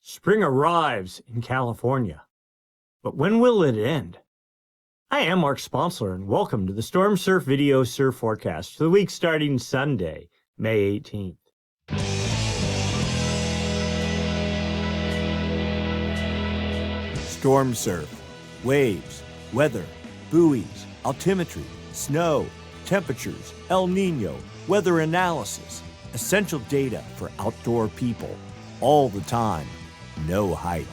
Spring arrives in California, but when will it end? I am Mark Sponsler, and welcome to the StormSurf Video Surf Forecast for the week starting Sunday, May 18th. StormSurf, waves, weather, buoys, altimetry, snow, temperatures, El Nino, weather analysis, essential data for outdoor people, all the time, no hype.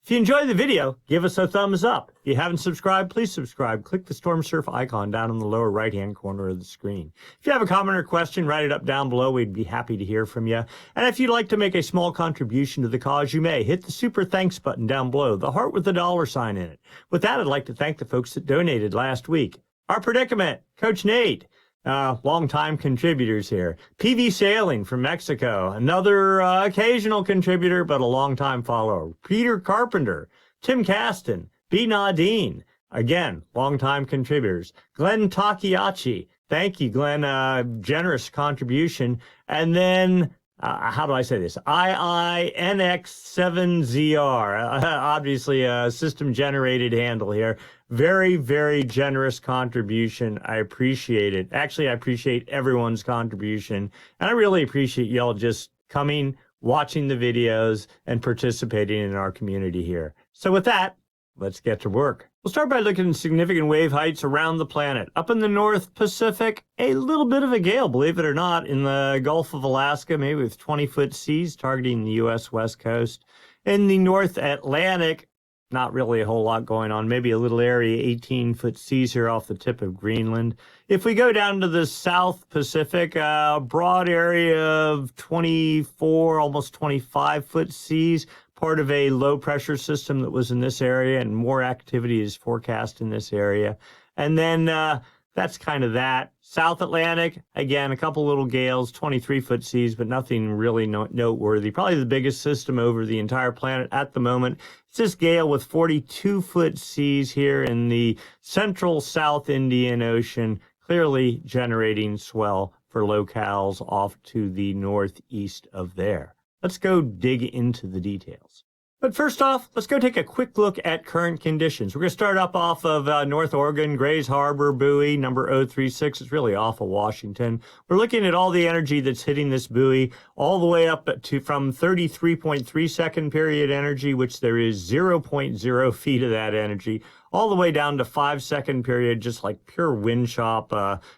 If you enjoyed the video, give us a thumbs up. If you haven't subscribed, please subscribe. Click the StormSurf icon down in the lower right-hand corner of the screen. If you have a comment or question, write it up down below. We'd be happy to hear from you. And if you'd like to make a small contribution to the cause, you may. Hit the super thanks button down below, the heart with the $sign in it. With that, I'd like to thank the folks that donated last week. Our predicament, Coach Nate. Long-time contributors here. PV Sailing from Mexico, another occasional contributor, but a long-time follower. Peter Carpenter, Tim Caston, B. Nadine, again, long-time contributors. Glenn Takiachi, thank you, Glenn, generous contribution. And then, how do I say this? IINX7ZR, obviously a system-generated handle here. Very, very generous contribution. I appreciate it. Actually, I appreciate everyone's contribution. And I really appreciate y'all just coming, watching the videos, and participating in our community here. So with that, let's get to work. We'll start by looking at significant wave heights around the planet. Up in the North Pacific, a little bit of a gale, believe it or not, in the Gulf of Alaska, maybe with 20-foot seas targeting the U.S. West Coast. In the North Atlantic, not really a whole lot going on, maybe a little area, 18-foot seas here off the tip of Greenland. If we go down to the South Pacific, a broad area of 24, almost 25-foot seas, part of a low-pressure system that was in this area, and more activity is forecast in this area. And then that's kind of that. South Atlantic, again, a couple little gales, 23-foot seas, but nothing really noteworthy. Probably the biggest system over the entire planet at the moment. It's this gale with 42-foot seas here in the central South Indian Ocean, clearly generating swell for locales off to the northeast of there. Let's go dig into the details. But first off, let's go take a quick look at current conditions. We're going to start up off of North Oregon, Grays Harbor, buoy number 036. It's really off of Washington. We're looking at all the energy that's hitting this buoy all the way up to from 33.3 second period energy, which there is 0.0 feet of that energy, all the way down to 5 second period, just like pure wind chop,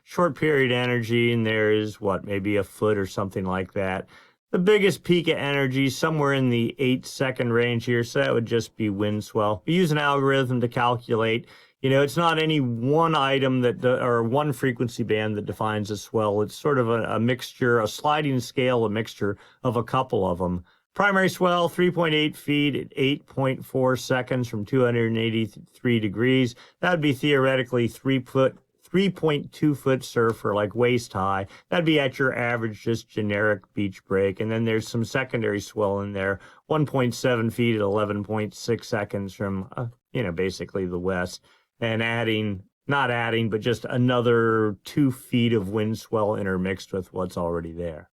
short period energy, and there is, maybe a foot or something like that. The biggest peak of energy somewhere in the 8-second range here, so that would just be wind swell. We use an algorithm to calculate. It's not any one item or one frequency band that defines a swell. It's sort of a mixture, a sliding scale, a mixture of a couple of them. Primary swell, 3.8 feet at 8.4 seconds from 283 degrees. That would be theoretically 3.2 foot surfer, like waist high. That'd be at your average, just generic beach break. And then there's some secondary swell in there, 1.7 feet at 11.6 seconds from, basically the west. And not adding, but just another 2 feet of wind swell intermixed with what's already there.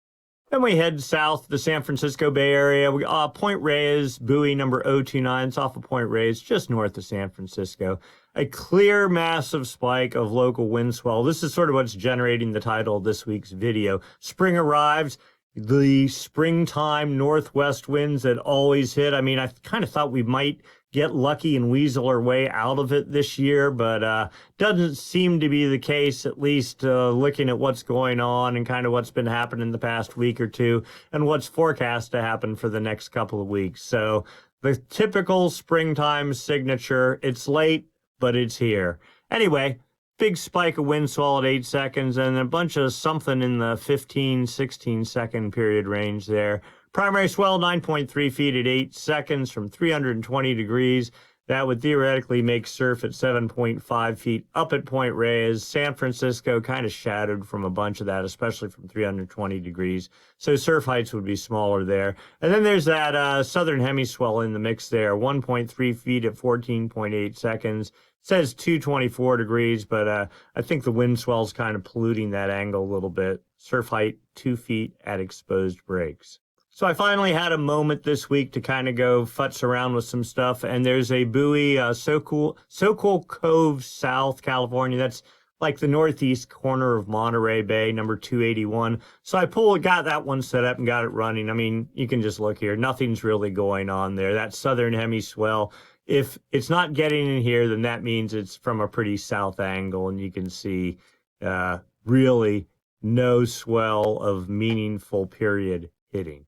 Then we head south, the San Francisco Bay Area. Point Reyes, buoy number 029. It's off of Point Reyes, just north of San Francisco. A clear, massive spike of local wind swell. This is sort of what's generating the title of this week's video. Spring arrives. The springtime northwest winds that always hit. I mean, I kind of thought we might get lucky and weasel our way out of it this year, but doesn't seem to be the case, at least looking at what's going on and kind of what's been happening the past week or two and what's forecast to happen for the next couple of weeks. So the typical springtime signature, it's late, but it's here. Anyway, big spike of wind swell at 8 seconds and a bunch of something in the 15, 16 second period range there. Primary swell, 9.3 feet at 8 seconds from 320 degrees. That would theoretically make surf at 7.5 feet up at Point Reyes. San Francisco kind of shadowed from a bunch of that, especially from 320 degrees. So surf heights would be smaller there. And then there's that southern hemiswell in the mix there, 1.3 feet at 14.8 seconds. It says 224 degrees, but I think the wind swell's kind of polluting that angle a little bit. Surf height 2 feet at exposed breaks. So I finally had a moment this week to kind of go futz around with some stuff, and there's a buoy, So Cool Cove, South California. That's like the northeast corner of Monterey Bay, number 281. So I got that one set up and got it running. I mean, you can just look here. Nothing's really going on there. That southern hemiswell, if it's not getting in here, then that means it's from a pretty south angle, and you can see really no swell of meaningful period hitting.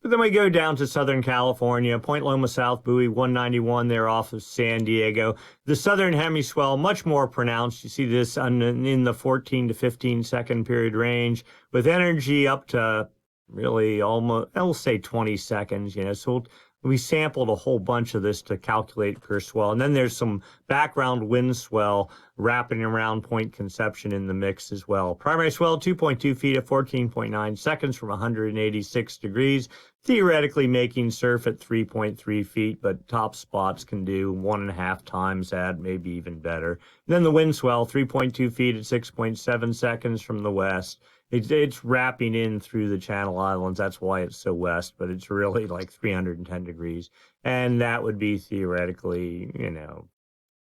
But then we go down to Southern California, Point Loma South Buoy 191 there off of San Diego. The southern hemiswell, much more pronounced. You see this in the 14 to 15 second period range with energy up to really almost, I'll say 20 seconds, So we sampled a whole bunch of this to calculate per swell. And then there's some background wind swell wrapping around Point Conception in the mix as well. Primary swell, 2.2 feet at 14.9 seconds from 186 degrees, theoretically making surf at 3.3 feet, but top spots can do 1.5 times that, maybe even better. And then the wind swell, 3.2 feet at 6.7 seconds from the west. It's wrapping in through the Channel Islands. That's why it's so west, but it's really like 310 degrees. And that would be theoretically,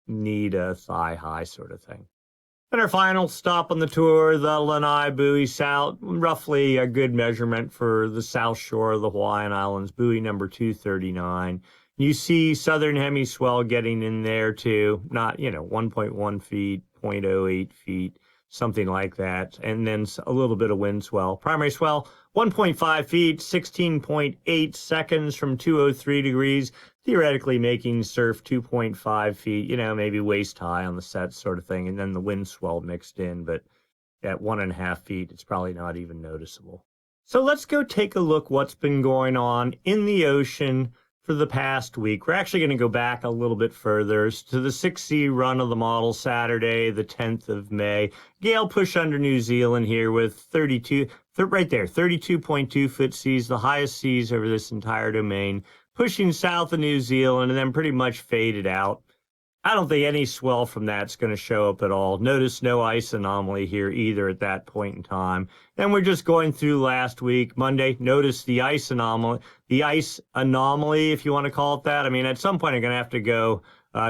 need a thigh high sort of thing. And our final stop on the tour, the Lanai Buoy South, roughly a good measurement for the south shore of the Hawaiian Islands, buoy number 239. You see southern hemiswell getting in there too, not, 1.1 feet, 0.08 feet. Something like that, and then a little bit of wind swell. Primary swell, 1.5 feet, 16.8 seconds from 203 degrees, theoretically making surf 2.5 feet, maybe waist high on the set sort of thing, and then the wind swell mixed in, but at 1.5 feet, it's probably not even noticeable. So let's go take a look what's been going on in the ocean for the past week. We're actually going to go back a little bit further to the 6C run of the model Saturday, the 10th of May. Gale push under New Zealand here with 32.2 foot seas, the highest seas over this entire domain, pushing south of New Zealand and then pretty much faded out. I don't think any swell from that's going to show up at all. Notice no ice anomaly here either at that point in time. Then we're just going through last week, Monday. Notice the ice anomaly, if you want to call it that. I mean, at some point I'm going to have to go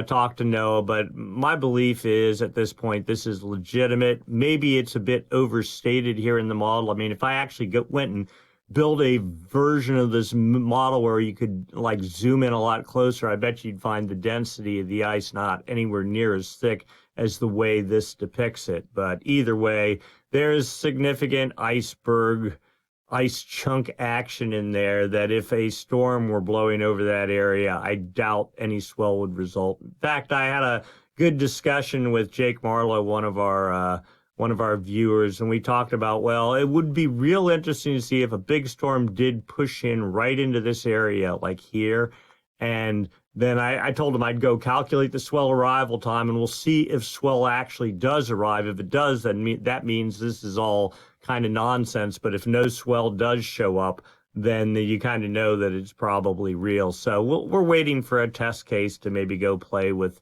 talk to Noah, but my belief is at this point this is legitimate. Maybe it's a bit overstated here in the model. I mean, if I actually went and build a version of this model where you could like zoom in a lot closer, I bet you'd find the density of the ice not anywhere near as thick as the way this depicts it. But either way, there's significant iceberg, ice chunk action in there that if a storm were blowing over that area, I doubt any swell would result. In fact, I had a good discussion with Jake Marlowe, one of our viewers, and we talked about, well, it would be real interesting to see if a big storm did push in right into this area, like here. And then I told him I'd go calculate the swell arrival time, and we'll see if swell actually does arrive. If it does, then that means this is all kind of nonsense. But if no swell does show up, then you kind of know that it's probably real. So we're waiting for a test case to maybe go play with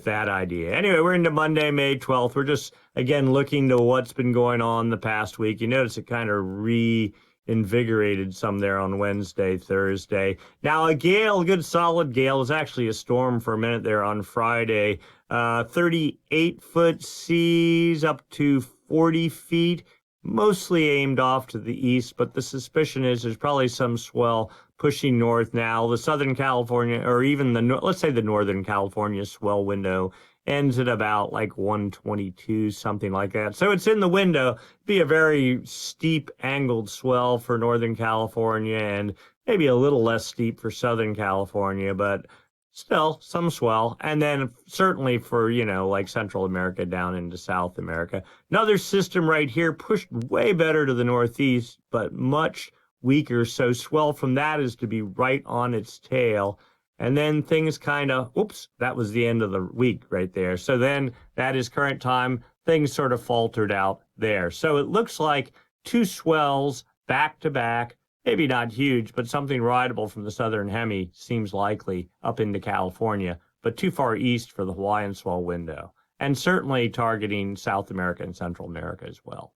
that idea. Anyway, we're into Monday, May 12th. We're just, again, looking to what's been going on the past week. You notice it kind of reinvigorated some there on Wednesday, Thursday. Now, a gale, a good solid gale, was actually a storm for a minute there on Friday. 38-foot seas up to 40 feet, mostly aimed off to the east, but the suspicion is there's probably some swell pushing north now. The Southern California, or even let's say the Northern California swell window ends at about like 122, something like that. So it's in the window. Be a very steep angled swell for Northern California and maybe a little less steep for Southern California, but still some swell. And then certainly for, like Central America down into South America. Another system right here pushed way better to the northeast, but much weaker. So swell from that is to be right on its tail. And then things kind of, oops, that was the end of the week right there. So then that is current time. Things sort of faltered out there. So it looks like two swells back to back, maybe not huge, but something rideable from the southern hemi seems likely up into California, but too far east for the Hawaiian swell window, and certainly targeting South America and Central America as well.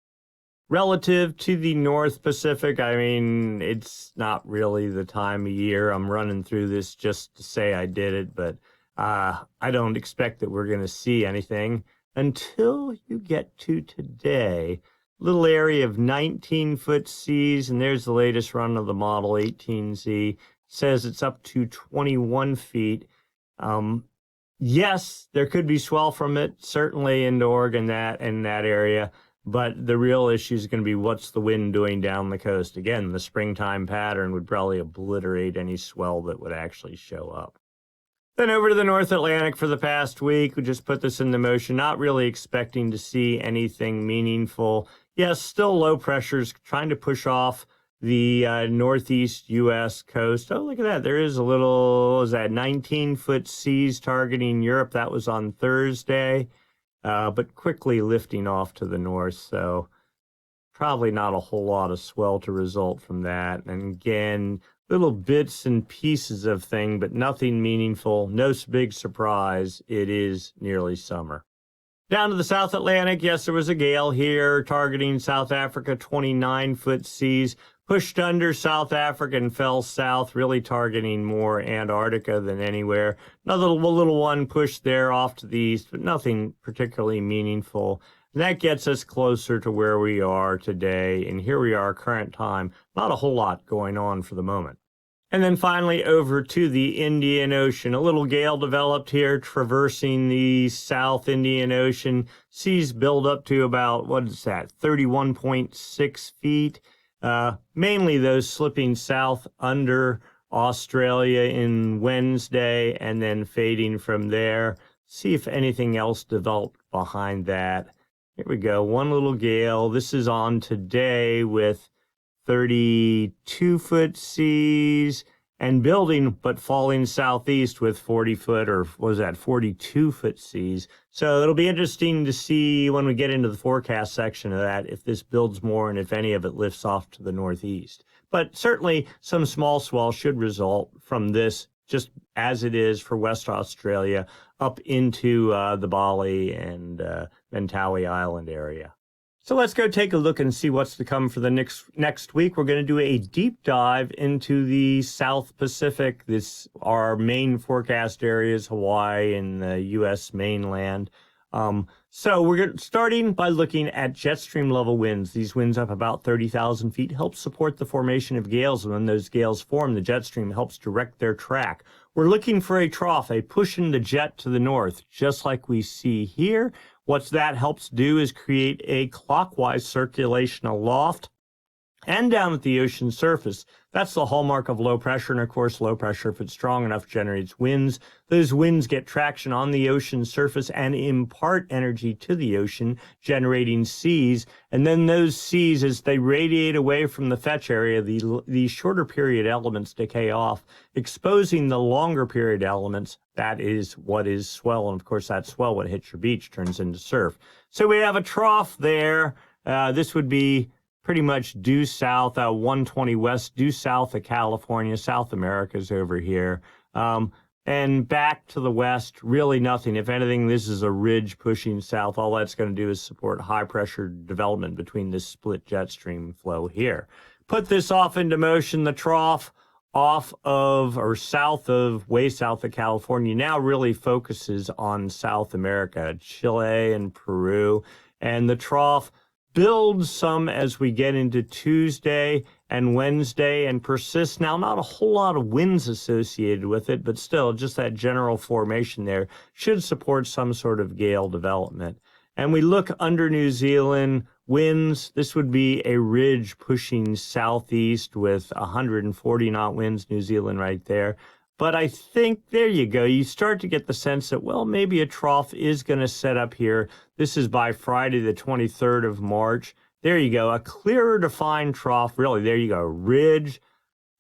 Relative to the North Pacific, I mean, it's not really the time of year. I'm running through this just to say I did it, but I don't expect that we're going to see anything until you get to today. Little area of 19-foot seas, and there's the latest run of the model 18Z. Says it's up to 21 feet. Yes, there could be swell from it, certainly into Oregon and that area. But the real issue is going to be what's the wind doing down the coast. Again, the springtime pattern would probably obliterate any swell that would actually show up. Then over to the North Atlantic for the past week, we just put this into motion, not really expecting to see anything meaningful. Yes, still low pressures trying to push off the northeast U.S. coast. Oh, look at that. There is a little, is that 19-foot seas targeting Europe? That was on Thursday. But quickly lifting off to the north, so probably not a whole lot of swell to result from that. And again, little bits and pieces of thing, but nothing meaningful. No big surprise. It is nearly summer. Down to the South Atlantic, yes, there was a gale here targeting South Africa, 29-foot seas. Pushed under South Africa and fell south, really targeting more Antarctica than anywhere. Another little one pushed there off to the east, but nothing particularly meaningful. And that gets us closer to where we are today. And here we are, current time. Not a whole lot going on for the moment. And then finally over to the Indian Ocean. A little gale developed here, traversing the South Indian Ocean. Seas build up to about, what is that, 31.6 feet. Mainly those slipping south under Australia in Wednesday and then fading from there. See if anything else developed behind that. Here we go. One little gale. This is on today with 32-foot seas and building, but falling southeast with 40-foot, or what was that, 42-foot seas. So it'll be interesting to see when we get into the forecast section of that, if this builds more and if any of it lifts off to the northeast. But certainly some small swell should result from this, just as it is for West Australia, up into the Bali and Mentawai Island area. So let's go take a look and see what's to come for the next week. We're going to do a deep dive into the South Pacific. Our main forecast areas, Hawaii and the U.S. mainland. So we're starting by looking at jet stream level winds. These winds up about 30,000 feet help support the formation of gales. And when those gales form, the jet stream helps direct their track. We're looking for a trough, a pushing the jet to the north, just like we see here. What that helps do is create a clockwise circulation aloft and down at the ocean surface. That's the hallmark of low pressure. And of course, low pressure, if it's strong enough, generates winds. Those winds get traction on the ocean surface and impart energy to the ocean, generating seas. And then those seas, as they radiate away from the fetch area, the shorter period elements decay off, exposing the longer period elements. That is what is swell. And of course, that swell, when it hits your beach, turns into surf. So we have a trough there. This would be pretty much due south, 120 west, due south of California. South America's over here. And back to the west, really nothing. If anything, this is a ridge pushing south. All that's going to do is support high pressure development between this split jet stream flow here. Put this off into motion. The trough off of, or south of, way south of California now really focuses on South America, Chile and Peru. And the trough builds some as we get into Tuesday and Wednesday and persists. Now, not a whole lot of winds associated with it, but still just that general formation there should support some sort of gale development. And we look under New Zealand, winds, this would be a ridge pushing southeast with 140 knot winds, New Zealand right there. But I think, there you go, you start to get the sense that, well, maybe a trough is going to set up here. This is by Friday, the 23rd of March. There you go, a clearer defined trough, really, there you go, ridge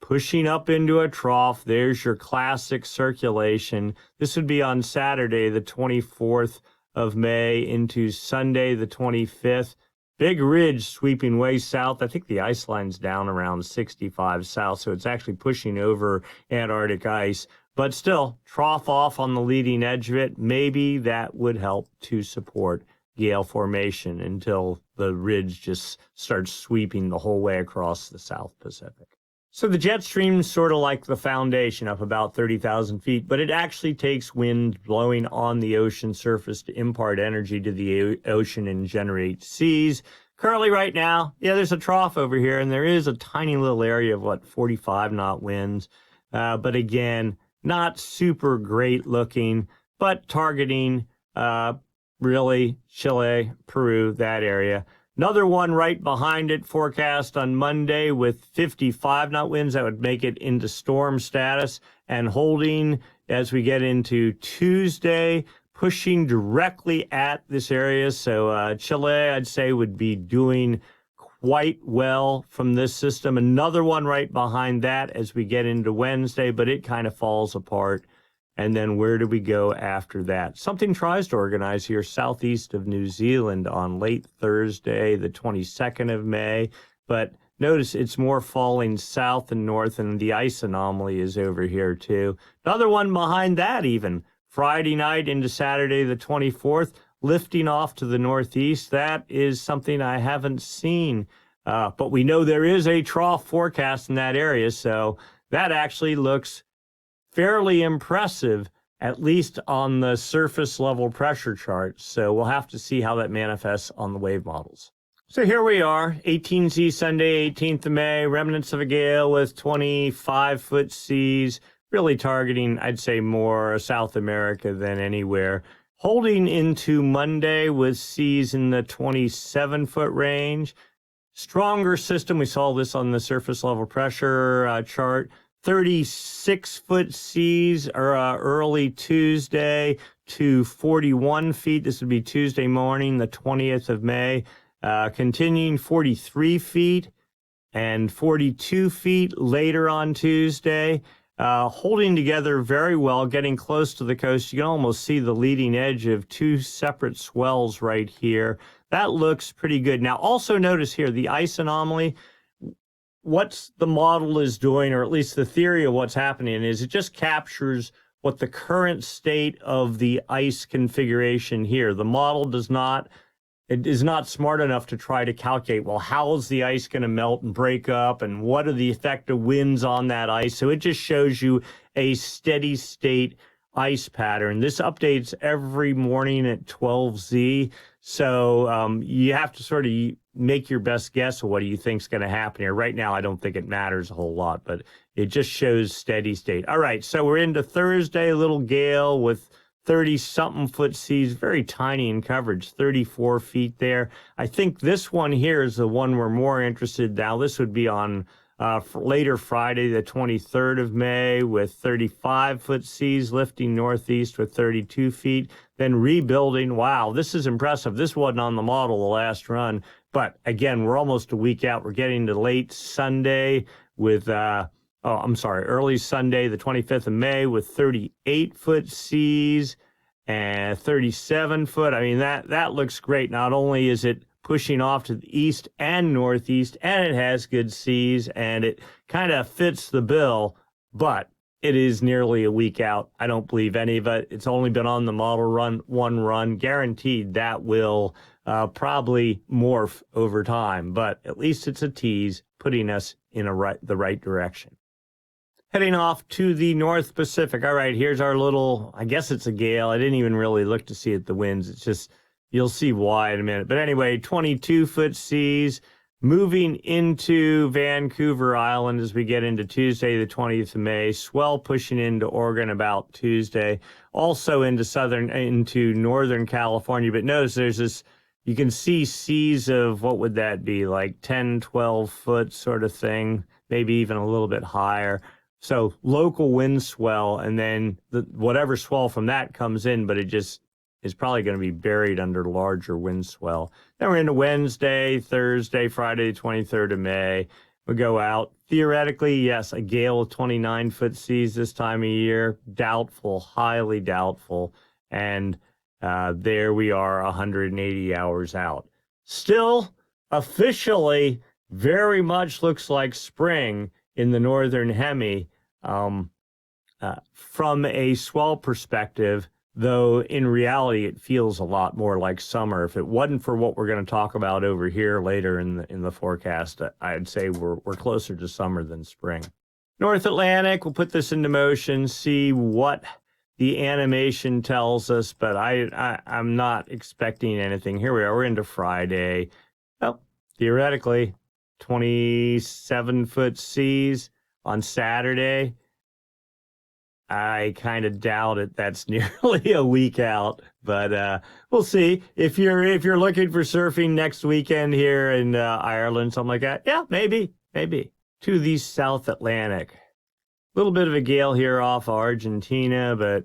pushing up into a trough. There's your classic circulation. This would be on Saturday, the 24th of May into Sunday, the 25th. Big ridge sweeping way south. I think the ice line's down around 65 south, so it's actually pushing over Antarctic ice. But still, trough off on the leading edge of it. Maybe that would help to support gale formation until the ridge just starts sweeping the whole way across the South Pacific. So the jet stream is sort of like the foundation up about 30,000 feet, but it actually takes wind blowing on the ocean surface to impart energy to the ocean and generate seas. Currently right now, there's a trough over here, and there is a tiny little area of 45 knot winds. But again, not super great looking, but targeting really Chile, Peru, that area. Another one right behind it, forecast on Monday with 55 knot winds. That would make it into storm status and holding as we get into Tuesday, pushing directly at this area. So Chile, I'd say, would be doing quite well from this system. Another one right behind that as we get into Wednesday, but it kind of falls apart. And then where do we go after that? Something tries to organize here southeast of New Zealand on late Thursday, the 22nd of May. But notice it's more falling south and north, and the ice anomaly is over here too. Another one behind that even. Friday night into Saturday, the 24th, lifting off to the northeast. That is something I haven't seen. But we know there is a trough forecast in that area, so that actually looks fairly impressive, at least on the surface level pressure chart. So we'll have to see how that manifests on the wave models. So here we are, 18Z Sunday, 18th of May, remnants of a gale with 25-foot seas, really targeting, I'd say, more South America than anywhere. Holding into Monday with seas in the 27-foot range. Stronger system, we saw this on the surface level pressure chart. 36-foot seas early Tuesday to 41 feet. This would be Tuesday morning, the 20th of May. Continuing 43 feet and 42 feet later on Tuesday. Holding together very well, getting close to the coast. You can almost see the leading edge of two separate swells right here. That looks pretty good. Now, also notice here the ice anomaly. What the model is doing, or at least the theory of what's happening, is it just captures what the current state of the ice configuration here. The model is not smart enough to try to calculate, well, how is the ice going to melt and break up, and what are the effective winds on that ice? So it just shows you a steady state ice pattern. This updates every morning at 12Z. So you have to sort of make your best guess of what do you think is going to happen here. Right now, I don't think it matters a whole lot, but it just shows steady state. All right, so we're into Thursday, a little gale with 30-something foot seas, very tiny in coverage, 34 feet there. I think this one here is the one we're more interested in. Now, this would be on later Friday, the 23rd of May, with 35-foot seas lifting northeast with 32 feet, then rebuilding. Wow, this is impressive. This wasn't on the model the last run, but again, we're almost a week out. We're getting to late Sunday with, early Sunday, the 25th of May, with 38-foot seas and 37-foot. I mean, that looks great. Not only is it pushing off to the east and northeast, and it has good seas, and it kind of fits the bill, but it is nearly a week out. I don't believe any of it. It's only been on the model run, one run. Guaranteed that will probably morph over time, but at least it's a tease, putting us in the right direction. Heading off to the North Pacific. All right, here's our little, I guess it's a gale. I didn't even really look to see it, the winds. It's just, you'll see why in a minute. But anyway, 22-foot seas moving into Vancouver Island as we get into Tuesday, the 20th of May. Swell pushing into Oregon about Tuesday. Also into northern California. But notice there's this, you can see seas of, what would that be, like 10, 12 foot sort of thing, maybe even a little bit higher. So local wind swell, and then whatever swell from that comes in, but it just is probably going to be buried under larger wind swell. Then we're into Wednesday, Thursday, Friday, 23rd of May. we go out. Theoretically, yes, a gale with 29-foot seas this time of year. Doubtful, highly doubtful. And there we are 180 hours out. Still, officially, very much looks like spring in the northern hemi. From a swell perspective, though in reality it feels a lot more like summer. If it wasn't for what we're going to talk about over here later in the forecast, I'd say we're closer to summer than spring. North Atlantic, we'll put this into motion, see what the animation tells us, but I'm not expecting anything. Here we are, we're into Friday. Well, theoretically, 27-foot seas on Saturday. I kind of doubt it. That's nearly a week out, but we'll see. If you're looking for surfing next weekend here in Ireland, something like that, yeah, maybe. To the South Atlantic. A little bit of a gale here off Argentina, but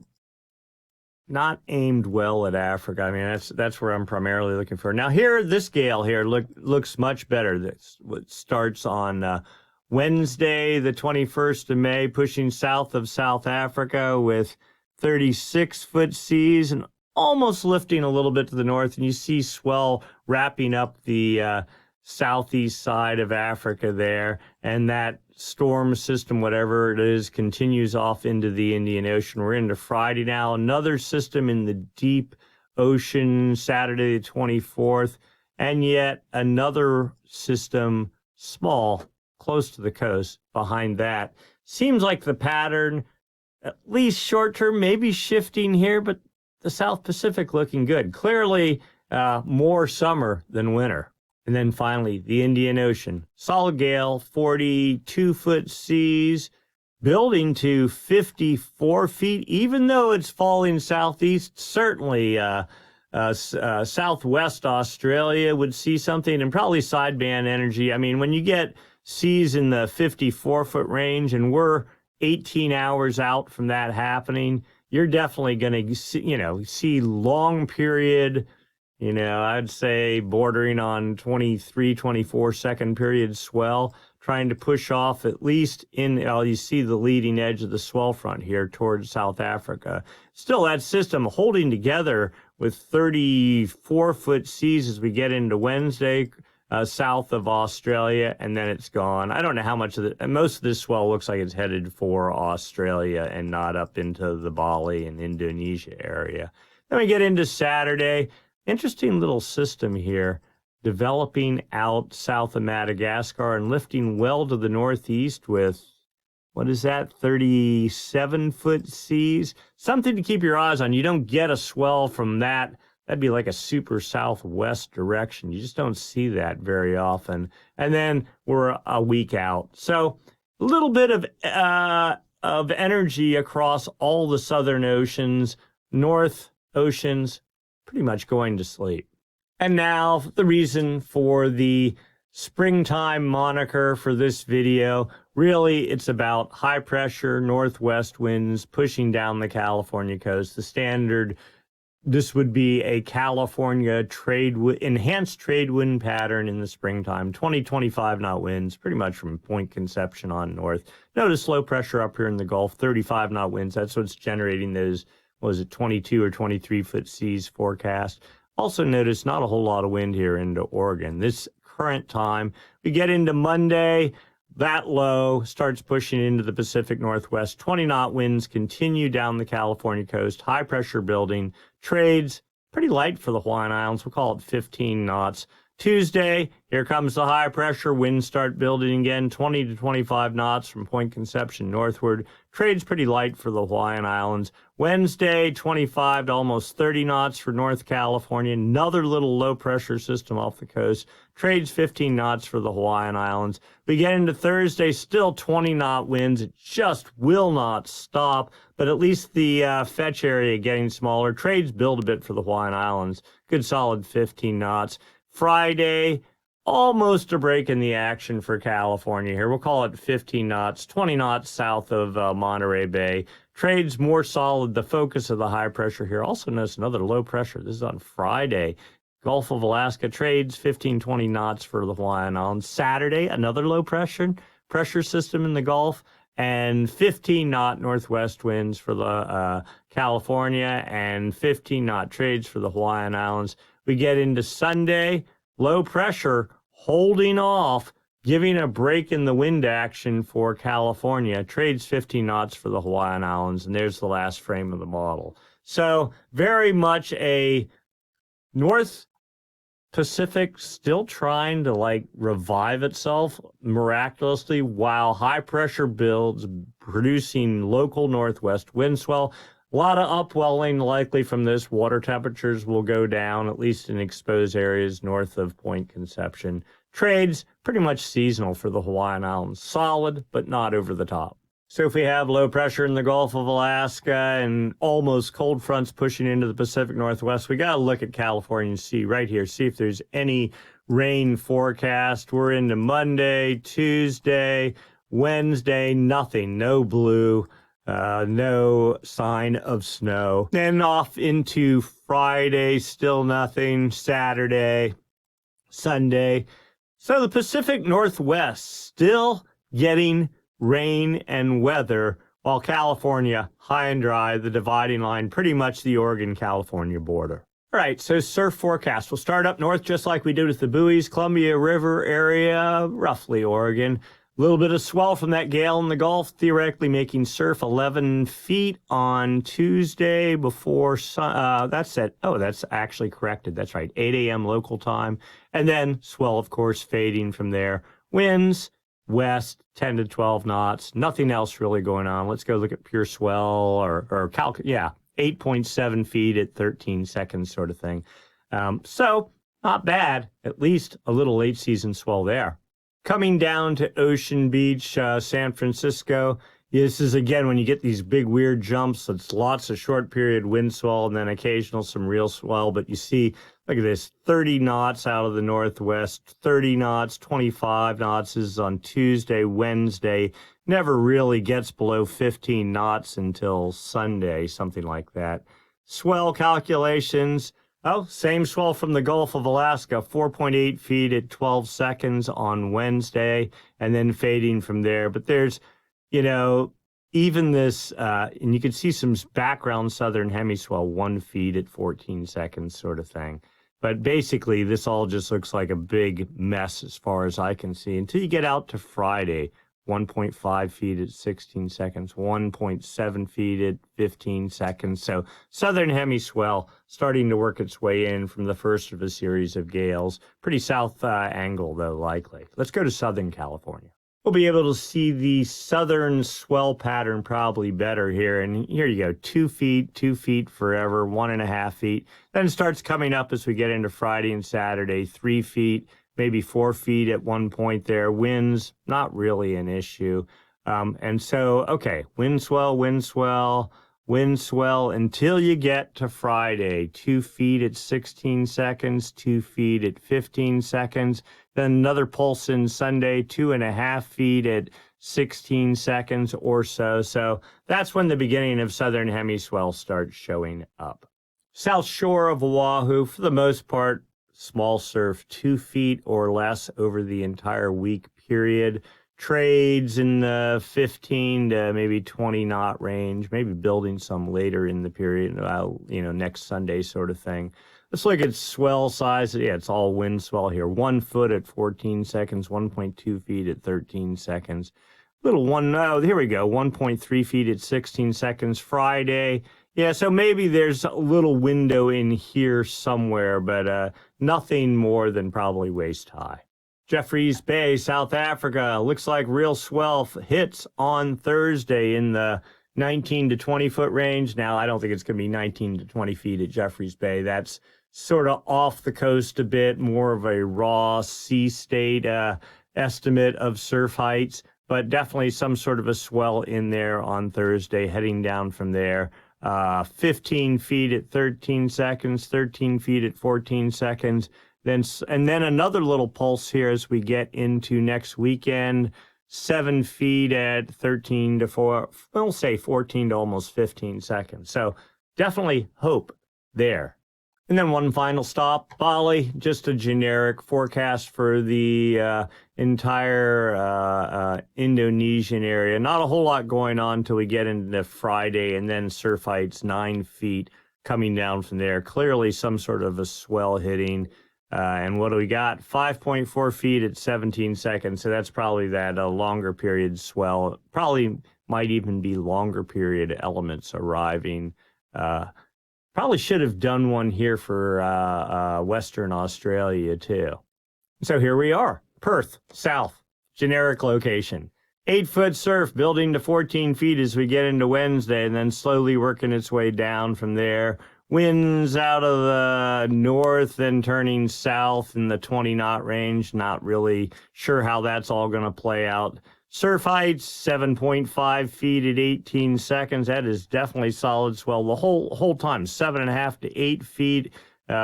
not aimed well at Africa. I mean, that's where I'm primarily looking for. Now here, this gale here looks much better. This starts on Wednesday, the 21st of May, pushing south of South Africa with 36-foot seas and almost lifting a little bit to the north. And you see swell wrapping up the southeast side of Africa there. And that storm system, whatever it is, continues off into the Indian Ocean. We're into Friday now. Another system in the deep ocean, Saturday the 24th. And yet another system, small, close to the coast, behind that. Seems like the pattern, at least short term, maybe shifting here, but the South Pacific looking good. Clearly more summer than winter. And then finally, the Indian Ocean. Solid gale, 42-foot seas, building to 54 feet, even though it's falling southeast. Certainly southwest Australia would see something, and probably sideband energy. I mean, when you get seas in the 54-foot range, and we're 18 hours out from that happening, you're definitely going to see long period, I'd say bordering on 23, 24-second period swell, trying to push off at least you see the leading edge of the swell front here towards South Africa. Still, that system holding together with 34-foot seas as we get into Wednesday, south of Australia, and then it's gone. I don't know how much of most of this swell looks like it's headed for Australia and not up into the Bali and Indonesia area. Then we get into Saturday. Interesting little system here, developing out south of Madagascar and lifting well to the northeast with, 37-foot seas? Something to keep your eyes on. You don't get a swell from that. That'd be like a super southwest direction. You just don't see that very often. And then we're a week out. So a little bit of energy across all the southern oceans, north oceans, pretty much going to sleep. And now the reason for the springtime moniker for this video. Really, it's about high pressure northwest winds pushing down the California coast. The standard, this would be a California enhanced trade wind pattern in the springtime. 20-25 knot winds, pretty much from Point Conception on north. Notice low pressure up here in the Gulf, 35 knot winds. That's what's generating those, 22 or 23-foot seas forecast. Also notice not a whole lot of wind here into Oregon. This current time, we get into Monday, that low starts pushing into the Pacific Northwest. 20 knot winds continue down the California coast. High pressure building. Trades pretty light for the Hawaiian Islands. We'll call it 15 knots. Tuesday, here comes the high pressure. Winds start building again, 20 to 25 knots from Point Conception northward. Trades pretty light for the Hawaiian Islands. Wednesday, 25 to almost 30 knots for North California. Another little low pressure system off the coast. Trades 15 knots for the Hawaiian Islands. We get into Thursday, still 20 knot winds. It just will not stop, but at least the fetch area getting smaller. Trades build a bit for the Hawaiian Islands. Good solid 15 knots. Friday, almost a break in the action for California here. We'll call it 15 knots, 20 knots south of Monterey Bay. Trades more solid, the focus of the high pressure here. Also notice another low pressure. This is on Friday. Gulf of Alaska trades 15-20 knots for the Hawaiian Islands. Saturday, another low pressure system in the Gulf, and 15-knot northwest winds for the California, and 15-knot trades for the Hawaiian Islands. We get into Sunday, low pressure holding off, giving a break in the wind action for California. Trades 15 knots for the Hawaiian Islands, and there's the last frame of the model. So very much a North Pacific still trying to like revive itself miraculously, while high pressure builds producing local northwest wind swell. A lot of upwelling likely from this. Water temperatures will go down, at least in exposed areas north of Point Conception. Trades pretty much seasonal for the Hawaiian Islands. Solid, but not over the top. So if we have low pressure in the Gulf of Alaska and almost cold fronts pushing into the Pacific Northwest, we got to look at California and see right here, see if there's any rain forecast. We're into Monday, Tuesday, Wednesday, nothing, no blue, no sign of snow. Then off into Friday, still nothing, Saturday, Sunday. So the Pacific Northwest still getting rain and weather, while California, high and dry, the dividing line, pretty much the Oregon-California border. All right, so surf forecast. We'll start up north just like we did with the buoys, Columbia River area, roughly Oregon. A little bit of swell from that gale in the Gulf, theoretically making surf 11 feet on Tuesday before that's actually corrected. That's right, 8 a.m. local time. And then swell, of course, fading from there. Winds west 10 to 12 knots. Nothing else really going on. Let's go look at pure swell or 8.7 feet at 13 seconds sort of thing. So not bad, at least a little late season swell there. Coming down to Ocean Beach, San Francisco. This is, again, when you get these big weird jumps, it's lots of short period wind swell and then occasional some real swell. But you see, look at this, 30 knots out of the northwest, 30 knots, 25 knots is on Tuesday, Wednesday. Never really gets below 15 knots until Sunday, something like that. Swell calculations. Oh, same swell from the Gulf of Alaska, 4.8 feet at 12 seconds on Wednesday, and then fading from there. But there's, even this, and you can see some background southern hemiswell, 1 feet at 14 seconds sort of thing. But basically, this all just looks like a big mess as far as I can see until you get out to Friday. 1.5 feet at 16 seconds, 1.7 feet at 15 seconds. So southern hemiswell starting to work its way in from the first of a series of gales. Pretty south angle, though, likely. Let's go to Southern California. We'll be able to see the southern swell pattern probably better here. And here you go, 2 feet forever, 1.5 feet. Then it starts coming up as we get into Friday and Saturday, 3 feet. Maybe 4 feet at one point there. Winds, not really an issue. And so, okay, wind swell until you get to Friday. 2 feet at 16 seconds, 2 feet at 15 seconds. Then another pulse in Sunday, 2.5 feet at 16 seconds or so. So that's when the beginning of southern hemiswell starts showing up. South shore of Oahu, for the most part, small surf, 2 feet or less over the entire week period. Trades in the 15 to maybe 20 knot range, maybe building some later in the period, next Sunday sort of thing. Let's look at swell size. Yeah, it's all wind swell here. 1 foot at 14 seconds, 1.2 feet at 13 seconds. Here we go, 1.3 feet at 16 seconds Friday. Yeah, so maybe there's a little window in here somewhere, but nothing more than probably waist high. Jeffreys Bay, South Africa, looks like real swell hits on Thursday in the 19 to 20 foot range. Now, I don't think it's going to be 19 to 20 feet at Jeffreys Bay. That's sort of off the coast a bit, more of a raw sea state estimate of surf heights, but definitely some sort of a swell in there on Thursday, heading down from there. 15 feet at 13 seconds, 13 feet at 14 seconds. Then another little pulse here as we get into next weekend, 7 feet at 13 to 14 to almost 15 seconds. So definitely hope there. And then one final stop, Bali, just a generic forecast for the entire Indonesian area. Not a whole lot going on till we get into Friday, and then surf heights 9 feet coming down from there. Clearly some sort of a swell hitting. And what do we got? 5.4 feet at 17 seconds. So that's probably that longer period swell. Probably might even be longer period elements arriving. Probably should have done one here for Western Australia too. So here we are, Perth, south, generic location. 8-foot surf building to 14 feet as we get into Wednesday, and then slowly working its way down from there. Winds out of the north, then turning south in the 20-knot range. Not really sure how that's all going to play out. Surf heights, 7.5 feet at 18 seconds. That is definitely solid swell the whole time. 7.5 to 8 feet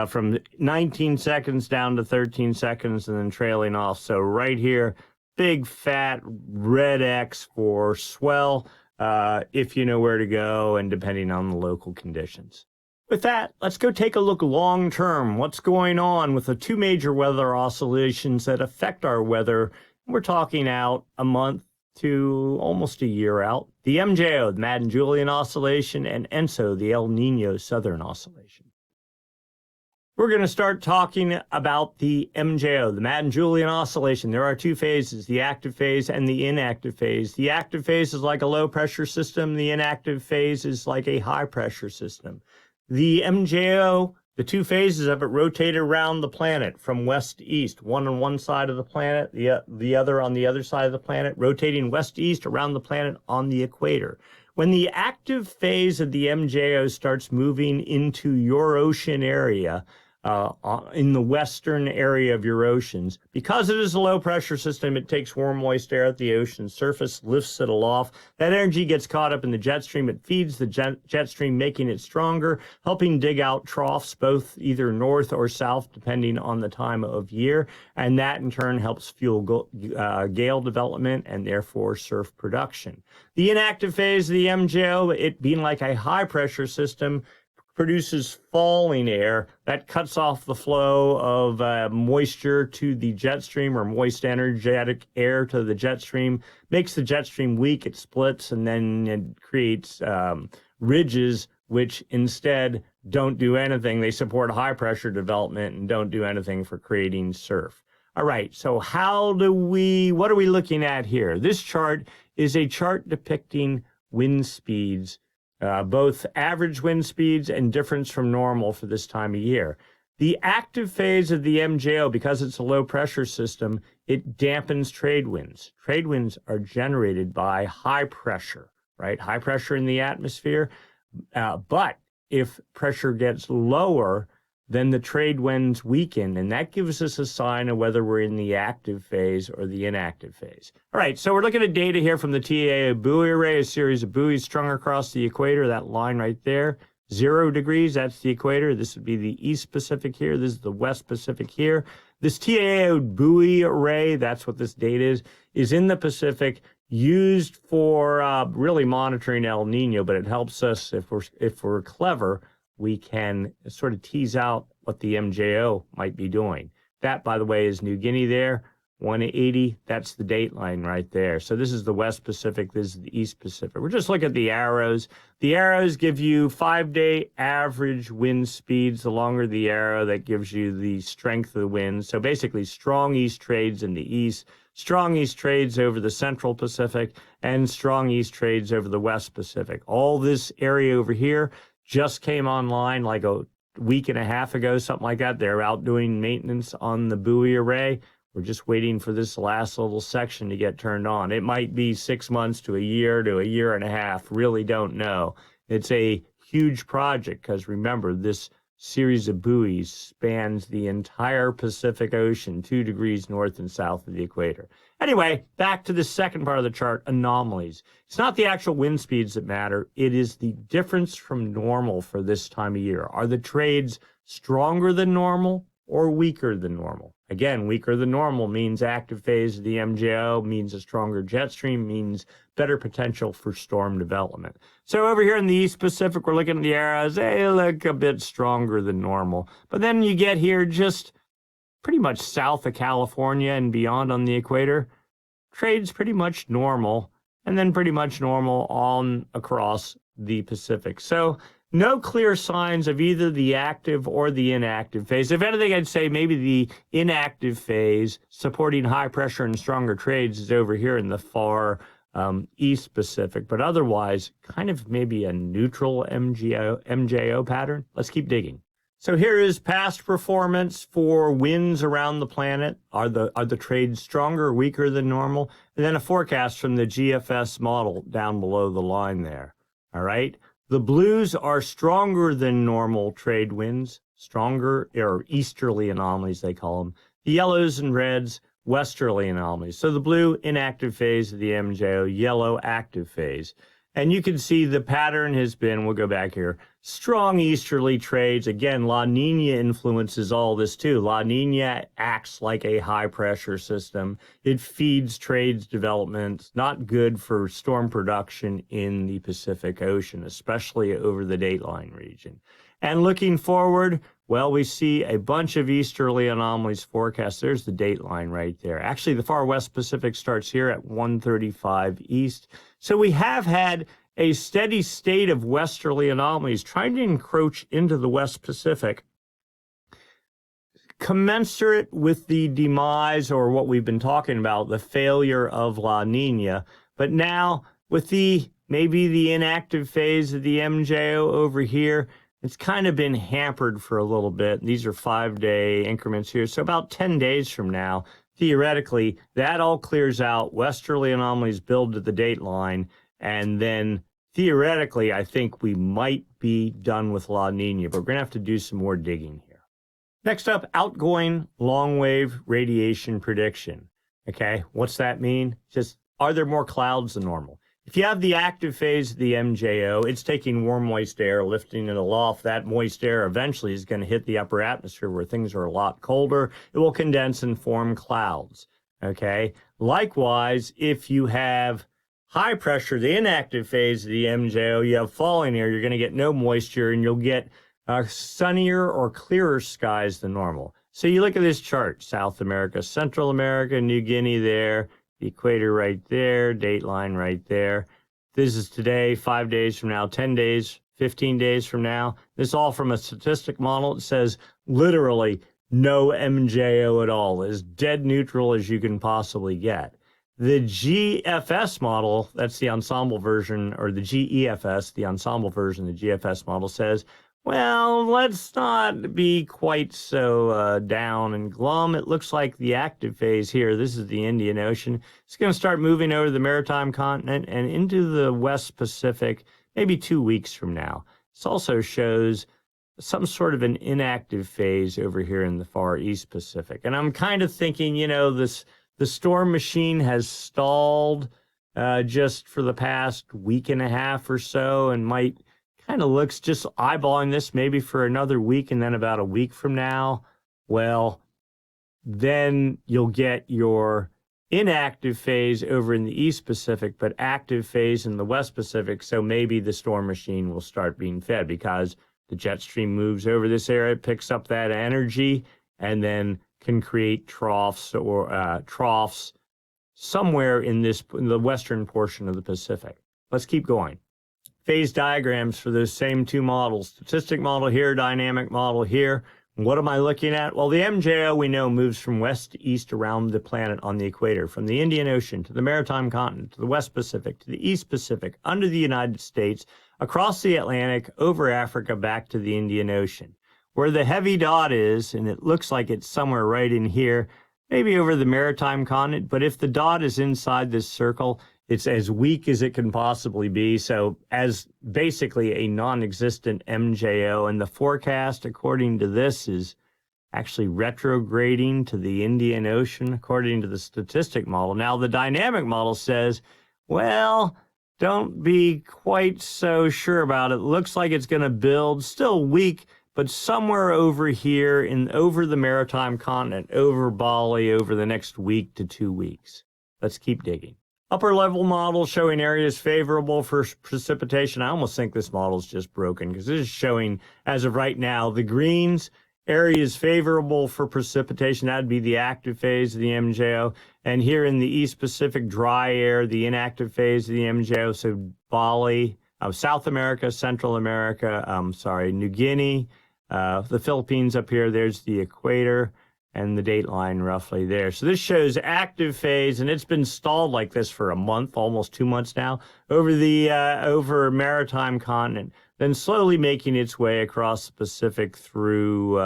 from 19 seconds down to 13 seconds and then trailing off. So right here, big fat red X for swell if you know where to go and depending on the local conditions. With that, let's go take a look long term. What's going on with the two major weather oscillations that affect our weather? We're talking out a month to almost a year out. The MJO, the Madden-Julian Oscillation, and ENSO, the El Nino Southern Oscillation. We're going to start talking about the MJO, the Madden-Julian Oscillation. There are two phases, the active phase and the inactive phase. The active phase is like a low-pressure system. The inactive phase is like a high-pressure system. The MJO, the two phases of it rotate around the planet from west to east, one on one side of the planet, the other on the other side of the planet, rotating west to east around the planet on the equator. When the active phase of the MJO starts moving into your ocean area, in the western area of your oceans, because it is a low pressure system, it takes warm, moist air at the ocean surface, lifts it aloft. That energy gets caught up in the jet stream. It feeds the jet stream, making it stronger, helping dig out troughs, both either north or south, depending on the time of year. And that in turn helps fuel gale development and therefore surf production. The inactive phase of the MJO, it being like a high pressure system, produces falling air that cuts off the flow of moisture to the jet stream, or moist energetic air to the jet stream, makes the jet stream weak, it splits, and then it creates ridges which instead don't do anything. They support high pressure development and don't do anything for creating surf. All right, so what are we looking at here? This chart is a chart depicting wind speeds, both average wind speeds and difference from normal for this time of year. The active phase of the MJO, because it's a low pressure system, it dampens trade winds. Trade winds are generated by high pressure, right? High pressure in the atmosphere. But if pressure gets lower, then the trade winds weaken, and that gives us a sign of whether we're in the active phase or the inactive phase. All right, so we're looking at data here from the TAO buoy array, a series of buoys strung across the equator, that line right there. 0 degrees, that's the equator. This would be the East Pacific here. This is the West Pacific here. This TAO buoy array, that's what this data is in the Pacific, used for really monitoring El Nino, but it helps us, if we're clever, we can sort of tease out what the MJO might be doing. That, by the way, is New Guinea there, 180. That's the date line right there. So this is the West Pacific. This is the East Pacific. We're just looking at the arrows. The arrows give you 5-day average wind speeds. The longer the arrow, that gives you the strength of the wind. So basically strong east trades in the east, strong east trades over the Central Pacific, and strong east trades over the West Pacific. All this area over here just came online like a week and a half ago, something like that. They're out doing maintenance on the buoy array. We're just waiting for this last little section to get turned on. It might be 6 months to a year and a half. Really don't know. It's a huge project because remember, this series of buoys spans the entire Pacific Ocean, 2 degrees north and south of the equator. Anyway, back to the second part of the chart, anomalies. It's not the actual wind speeds that matter. It is the difference from normal for this time of year. Are the trades stronger than normal or weaker than normal. Again, weaker than normal means active phase of the MJO, means a stronger jet stream, means better potential for storm development. So over here in the East Pacific, we're looking at the arrows. They look a bit stronger than normal. But then you get here just pretty much south of California and beyond on the equator, trade's pretty much normal, and then pretty much normal on across the Pacific. So no clear signs of either the active or the inactive phase. If anything, I'd say maybe the inactive phase supporting high pressure and stronger trades is over here in the far East Pacific, but otherwise kind of maybe a neutral MJO pattern. Let's keep digging. So here is past performance for winds around the planet. Are the trades stronger or weaker than normal? And then a forecast from the GFS model down below the line there. All right. The blues are stronger than normal trade winds, stronger or easterly anomalies, they call them. The yellows and reds, westerly anomalies. So the blue, inactive phase of the MJO, yellow, active phase. And you can see the pattern has been, we'll go back here, strong easterly trades. Again, La Nina influences all this too. La Nina acts like a high pressure system. It feeds trades development, not good for storm production in the Pacific Ocean, especially over the dateline region. And looking forward, well, we see a bunch of easterly anomalies forecast. There's the dateline right there. Actually, the far west Pacific starts here at 135 east. So we have had a steady state of westerly anomalies trying to encroach into the West Pacific, commensurate with the demise or what we've been talking about, the failure of La Nina. But now with maybe the inactive phase of the MJO over here, it's kind of been hampered for a little bit. These are 5-day increments here. So about 10 days from now, theoretically, that all clears out. Westerly anomalies build to the dateline. And then theoretically, I think we might be done with La Nina, but we're going to have to do some more digging here. Next up, outgoing long wave radiation prediction. Okay, what's that mean? Just, are there more clouds than normal? If you have the active phase of the MJO, it's taking warm, moist air, lifting it aloft. That moist air eventually is going to hit the upper atmosphere where things are a lot colder. It will condense and form clouds, okay? Likewise, if you have high pressure, the inactive phase of the MJO, you have falling air, you're going to get no moisture, and you'll get sunnier or clearer skies than normal. So you look at this chart, South America, Central America, New Guinea there, the equator right there, dateline right there. This is today, 5 days from now, 10 days, 15 days from now. This all from a statistic model. It says literally no MJO at all, as dead neutral as you can possibly get. The GFS model, that's the ensemble version, or the GEFS, the ensemble version of the GFS model says, well, let's not be quite so down and glum. It looks like the active phase here, this is the Indian Ocean, it's going to start moving over the maritime continent and into the West Pacific maybe 2 weeks from now. This also shows some sort of an inactive phase over here in the far East Pacific. And I'm kind of thinking, you know, the storm machine has stalled just for the past week and a half or so, and might kind of looks, just eyeballing this maybe for another week, and then about a week from now, well, then you'll get your inactive phase over in the East Pacific, but active phase in the West Pacific. So maybe the storm machine will start being fed because the jet stream moves over this area, picks up that energy, and then can create troughs or troughs somewhere in the western portion of the Pacific. Let's keep going. Phase diagrams for those same two models. Statistic model here, dynamic model here. What am I looking at? Well, the MJO, we know, moves from west to east around the planet on the equator, from the Indian Ocean to the maritime continent, to the West Pacific, to the East Pacific, under the United States, across the Atlantic, over Africa, back to the Indian Ocean. Where the heavy dot is, and it looks like it's somewhere right in here, maybe over the maritime continent, but if the dot is inside this circle, it's as weak as it can possibly be. So as basically a non-existent MJO, and the forecast, according to this, is actually retrograding to the Indian Ocean, according to the statistic model. Now, the dynamic model says, well, don't be quite so sure about it. Looks like it's going to build, still weak, but somewhere over here over the maritime continent, over Bali, over the next week to 2 weeks. Let's keep digging. Upper level model showing areas favorable for precipitation. I almost think this model is just broken because this is showing, as of right now, the greens, areas favorable for precipitation. That'd be the active phase of the MJO. And here in the East Pacific dry air, the inactive phase of the MJO. So Bali, South America, Central America, New Guinea, the Philippines up here, there's the equator, and the date line roughly there. So this shows active phase, and it's been stalled like this for a month, almost 2 months now, over maritime continent, then slowly making its way across the Pacific through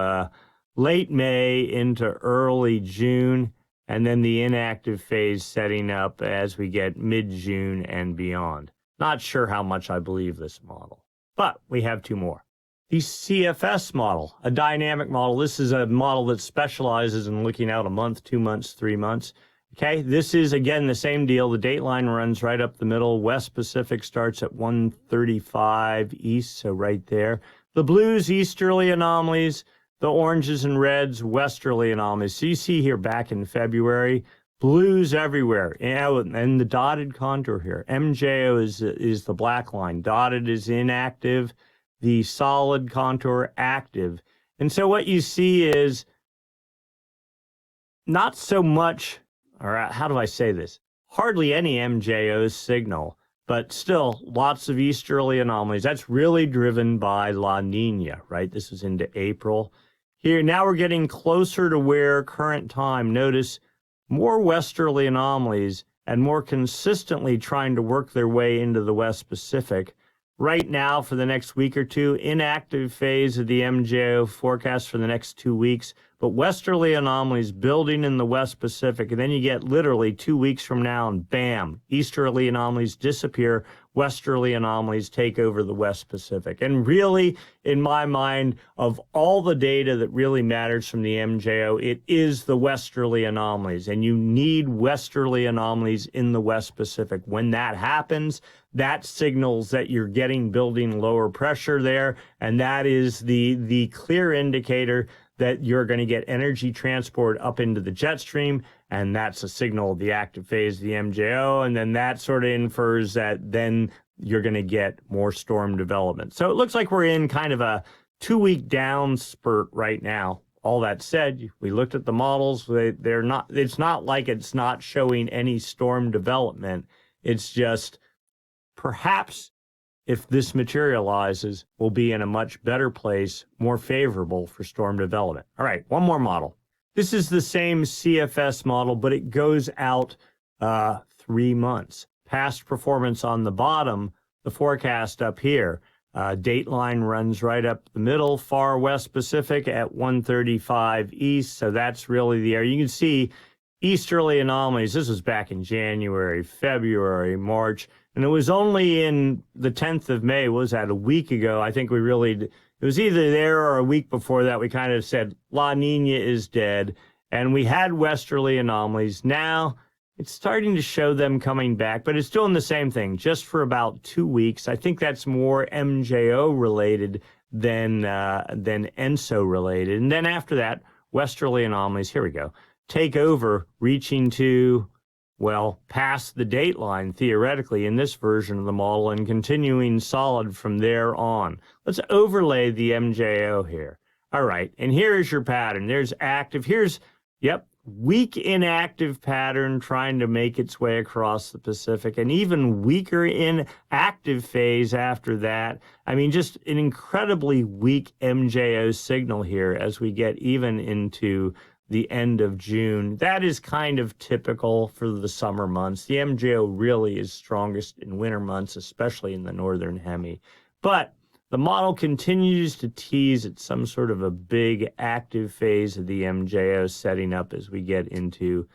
late May into early June, and then the inactive phase setting up as we get mid-June and beyond. Not sure how much I believe this model, but we have 2 more. The CFS model, a dynamic model. This is a model that specializes in looking out a month, 2 months, 3 months. Okay, this is, again, the same deal. The date line runs right up the middle. West Pacific starts at 135 east, so right there. The blues, easterly anomalies. The oranges and reds, westerly anomalies. So you see here back in February, blues everywhere. And the dotted contour here. MJO is the black line. Dotted is inactive. The solid contour active. And so what you see is not so much, or how do I say this? Hardly any MJO signal, but still lots of easterly anomalies. That's really driven by La Nina, right? This is into April. Here, now we're getting closer to where current time, notice more westerly anomalies and more consistently trying to work their way into the West Pacific. Right now, for the next week or two, inactive phase of the MJO forecast for the next 2 weeks, but westerly anomalies building in the West Pacific, and then you get literally 2 weeks from now, and bam, easterly anomalies disappear, westerly anomalies take over the West Pacific. And really, in my mind, of all the data that really matters from the MJO, it is the westerly anomalies, and you need westerly anomalies in the West Pacific. When that happens, that signals that you're getting building lower pressure there, and that is the clear indicator that you're going to get energy transport up into the jet stream, and that's a signal of the active phase of the MJO, and then that sort of infers that then you're going to get more storm development. So it looks like we're in kind of a 2-week down spurt right now. All that said, we looked at the models. They're not. It's not like it's not showing any storm development. It's just perhaps if this materializes, we'll be in a much better place, more favorable for storm development. All right, one more model. This is the same CFS model, but it goes out 3 months. Past performance on the bottom, the forecast up here. Date line runs right up the middle, far West Pacific at 135 east. So that's really the area. You can see easterly anomalies. This was back in January, February, March. And it was only in the 10th of May, what was that, a week ago? I think it was either there or a week before that, we kind of said La Nina is dead. And we had westerly anomalies. Now it's starting to show them coming back, but it's doing the same thing just for about 2 weeks. I think that's more MJO related than ENSO related. And then after that, westerly anomalies, here we go, take over, reaching to, well, past the date line, theoretically, in this version of the model, and continuing solid from there on. Let's overlay the MJO here. All right, and here is your pattern. There's active. Here's, yep, weak inactive pattern trying to make its way across the Pacific, and even weaker inactive phase after that. I mean, just an incredibly weak MJO signal here as we get even into the end of June. That is kind of typical for the summer months. The MJO really is strongest in winter months, especially in the northern hemi. But the model continues to tease at some sort of a big active phase of the MJO setting up as we get into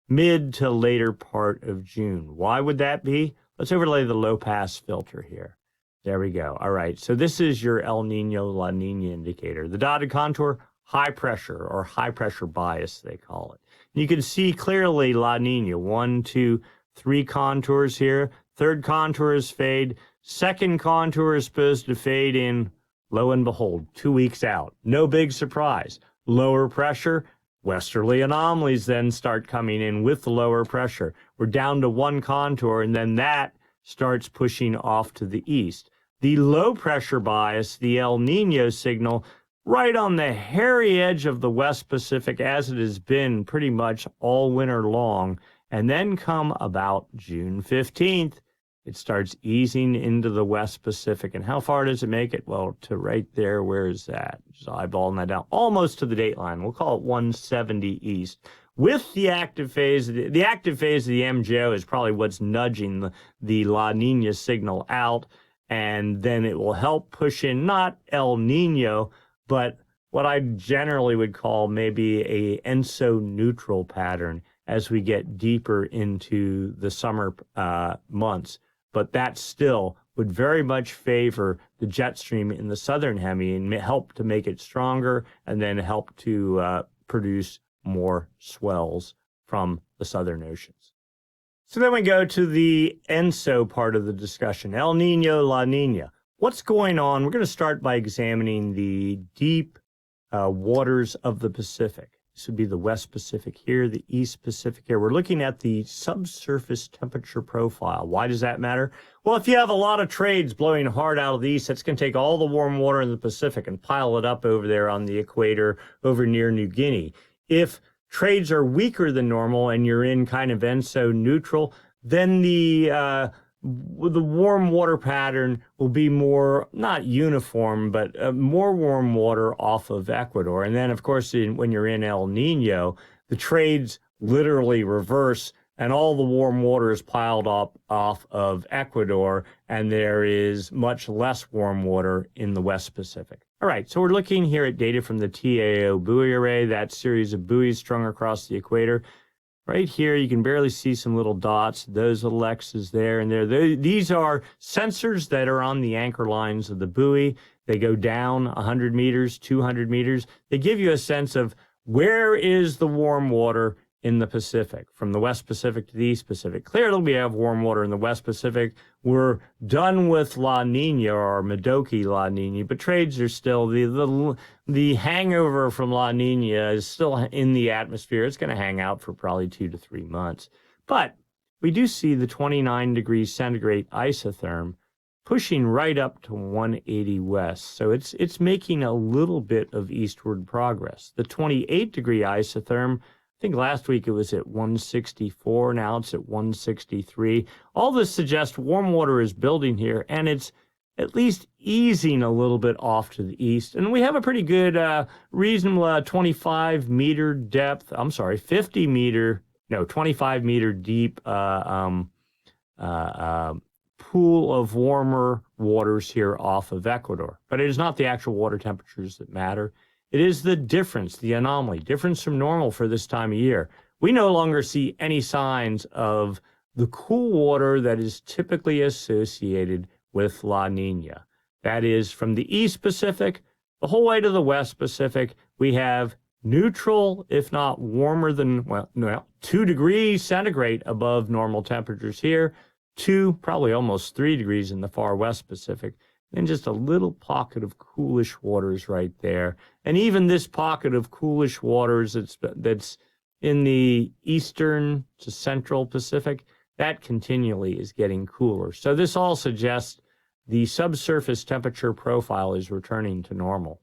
mid to later part of June. Why would that be? Let's overlay the low pass filter here. There we go. All right, so this is your El Nino La Nina indicator. The dotted contour, high pressure or high pressure bias, they call it. You can see clearly La Nina, 1, 2, 3 contours here. Third contour is fade. Second contour is supposed to fade in Lo and behold, 2 weeks out, no big surprise. Lower pressure, westerly anomalies then start coming in with the lower pressure. We're down to one contour, and then that starts pushing off to the east. The low pressure bias, the El Nino signal, right on the hairy edge of the West Pacific, as it has been pretty much all winter long. And then come about June 15th, it starts easing into the West Pacific. And how far does it make it? Well, to right there. Where is that? Just eyeballing that down. Almost to the date line. We'll call it 170 east. With the active phase, the active phase of the MJO is probably what's nudging the La Nina signal out. And then it will help push in not El Nino, but what I generally would call maybe a ENSO neutral pattern as we get deeper into the summer months. But that still would very much favor the jet stream in the southern hemi and help to make it stronger, and then help to produce more swells from the southern oceans. So then we go to the ENSO part of the discussion, El Nino, La Nina. What's going on? We're going to start by examining the deep waters of the Pacific. This would be the West Pacific here, the East Pacific here. We're looking at the subsurface temperature profile. Why does that matter? Well, if you have a lot of trades blowing hard out of the east, that's going to take all the warm water in the Pacific and pile it up over there on the equator over near New Guinea. If trades are weaker than normal and you're in kind of ENSO neutral, then the warm water pattern will be more, not uniform, but more warm water off of Ecuador. And then, of course, when you're in El Nino, the trades literally reverse, and all the warm water is piled up off of Ecuador, and there is much less warm water in the West Pacific. All right, so we're looking here at data from the TAO buoy array, that series of buoys strung across the equator. Right here, you can barely see some little dots. Those little X's there and there. These are sensors that are on the anchor lines of the buoy. They go down 100 meters, 200 meters. They give you a sense of where is the warm water in the Pacific, from the West Pacific to the East Pacific. Clearly, we have warm water in the West Pacific. We're done with La Nina or Modoki La Nina, but trades are still, the hangover from La Nina is still in the atmosphere. It's going to hang out for probably 2 to 3 months. But we do see the 29 degrees centigrade isotherm pushing right up to 180 west. So it's making a little bit of eastward progress. The 28 degree isotherm, I think last week it was at 164. Now it's at 163. All this suggests warm water is building here, and it's at least easing a little bit off to the east. And we have a pretty good, reasonable 25 meter depth. 25 meter deep pool of warmer waters here off of Ecuador. But it is not the actual water temperatures that matter. It is the difference, the anomaly, difference from normal for this time of year. We no longer see any signs of the cool water that is typically associated with La Nina. That is, from the East Pacific, the whole way to the West Pacific, we have neutral, if not warmer than, 2 degrees centigrade above normal temperatures here, 2, probably almost 3 degrees in the far West Pacific. And just a little pocket of coolish waters right there. And even this pocket of coolish waters that's in the eastern to central Pacific, that continually is getting cooler. So this all suggests the subsurface temperature profile is returning to normal.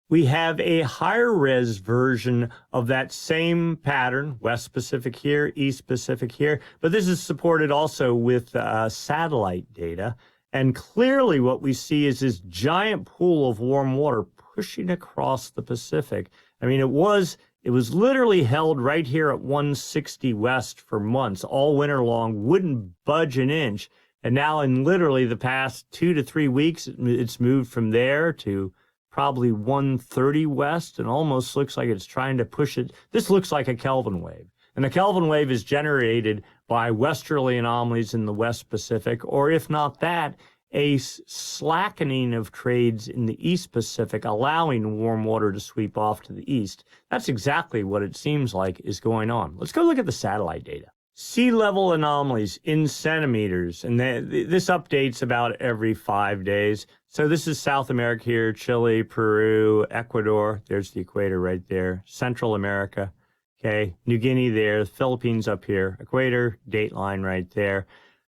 We have a higher res version of that same pattern, West Pacific here, East Pacific here, but this is supported also with satellite data. And clearly what we see is this giant pool of warm water pushing across the Pacific. I mean, it was literally held right here at 160 west for months, all winter long, wouldn't budge an inch. And now in literally the past 2 to 3 weeks, it's moved from there to probably 130 west, and almost looks like it's trying to push it. This looks like a Kelvin wave. And a Kelvin wave is generated by westerly anomalies in the West Pacific, or if not that, a slackening of trades in the East Pacific, allowing warm water to sweep off to the east. That's exactly what it seems like is going on. Let's go look at the satellite data. Sea level anomalies in centimeters, and this updates about every 5 days. So this is South America here, Chile, Peru, Ecuador. There's the equator right there. Central America, okay. New Guinea there, Philippines up here, equator, date line right there.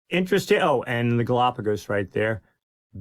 Interesting. Oh, and the Galapagos right there.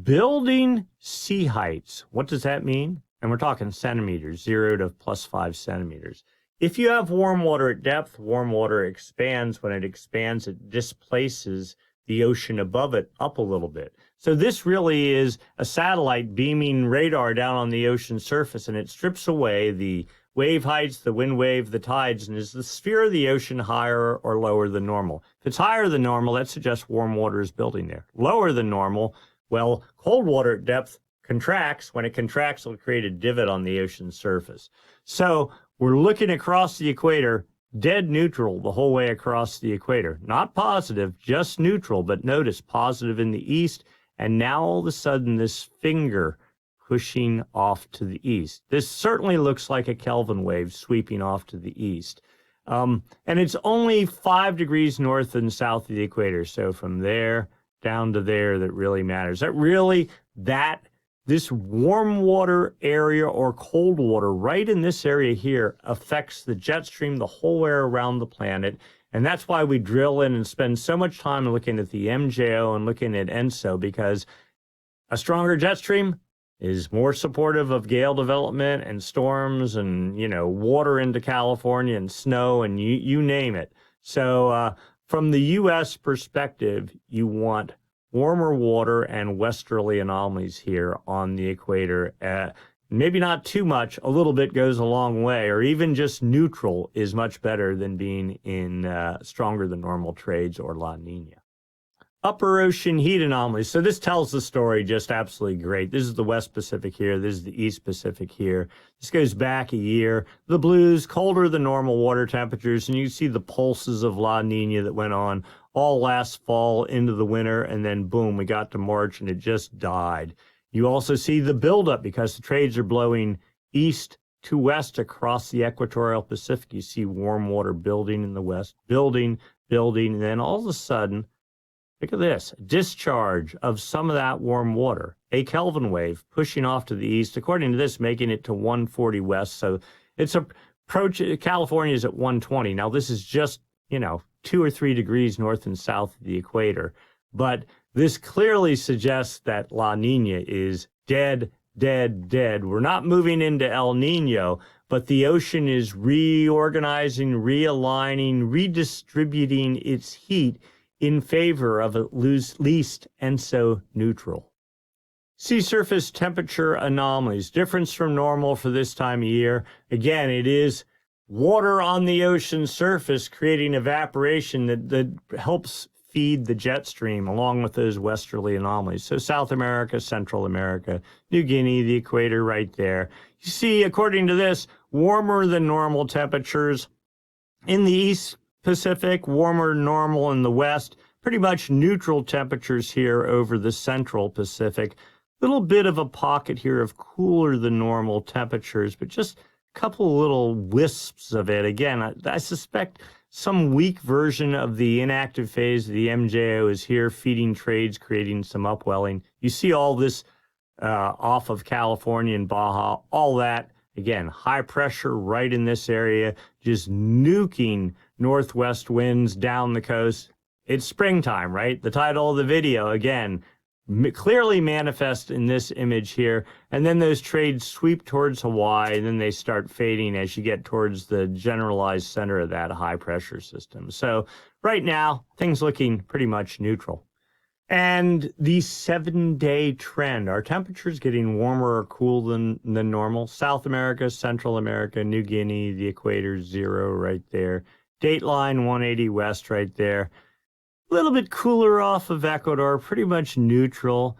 Building sea heights. What does that mean? And we're talking centimeters, 0 to +5 centimeters. If you have warm water at depth, warm water expands. When it expands, it displaces the ocean above it up a little bit. So this really is a satellite beaming radar down on the ocean surface, and it strips away the wave heights, the wind wave, the tides, and is the sphere of the ocean higher or lower than normal? If it's higher than normal, that suggests warm water is building there. Lower than normal, well, cold water at depth contracts. When it contracts, it'll create a divot on the ocean surface. So we're looking across the equator, dead neutral the whole way across the equator. Not positive, just neutral, but notice positive in the east, and now all of a sudden this finger pushing off to the east. This certainly looks like a Kelvin wave sweeping off to the east. And it's only 5 degrees north and south of the equator, so from there down to there that really matters. This warm water area or cold water right in this area here affects the jet stream the whole way around the planet. And that's why we drill in and spend so much time looking at the MJO and looking at ENSO, because a stronger jet stream is more supportive of gale development and storms and, water into California and snow and you name it. So from the U.S. perspective, you want warmer water and westerly anomalies here on the equator. Maybe not too much, a little bit goes a long way, or even just neutral is much better than being in stronger than normal trades or La Nina. Upper ocean heat anomalies. So this tells the story just absolutely great. This is the West Pacific here. This is the East Pacific here. This goes back a year. The blues, colder than normal water temperatures, and you see the pulses of La Nina that went on all last fall into the winter, and then boom, we got to March and it just died. You also see the buildup because the trades are blowing east to west across the equatorial Pacific. You see warm water building in the west, building, and then all of a sudden, look at this, discharge of some of that warm water, a Kelvin wave pushing off to the east, according to this, making it to 140 west. So it's California is at 120. Now this is just, 2 or 3 degrees north and south of the equator. But this clearly suggests that La Nina is dead. We're not moving into El Nino, but the ocean is reorganizing, realigning, redistributing its heat in favor of at least ENSO neutral. Sea surface temperature anomalies, difference from normal for this time of year. Again, it is water on the ocean surface creating evaporation that helps feed the jet stream along with those westerly anomalies. So South America, Central America, New Guinea, the equator right there. You see, according to this, warmer than normal temperatures in the East Pacific, warmer than normal in the West, pretty much neutral temperatures here over the Central Pacific. Little bit of a pocket here of cooler than normal temperatures, but just a couple little wisps of it. Again, I suspect some weak version of the inactive phase of the MJO is here feeding trades, creating some upwelling. You see all this off of California and Baja, all that. Again, high pressure right in this area, just nuking northwest winds down the coast. It's springtime, right? The title of the video, again, clearly manifest in this image here. And then those trades sweep towards Hawaii, and then they start fading as you get towards the generalized center of that high pressure system. So right now, things looking pretty much neutral. And the 7-day trend, our temperatures getting warmer or cool than normal. South America, Central America, New Guinea, the equator, 0 right there. Dateline 180 west right there. A little bit cooler off of Ecuador, pretty much neutral.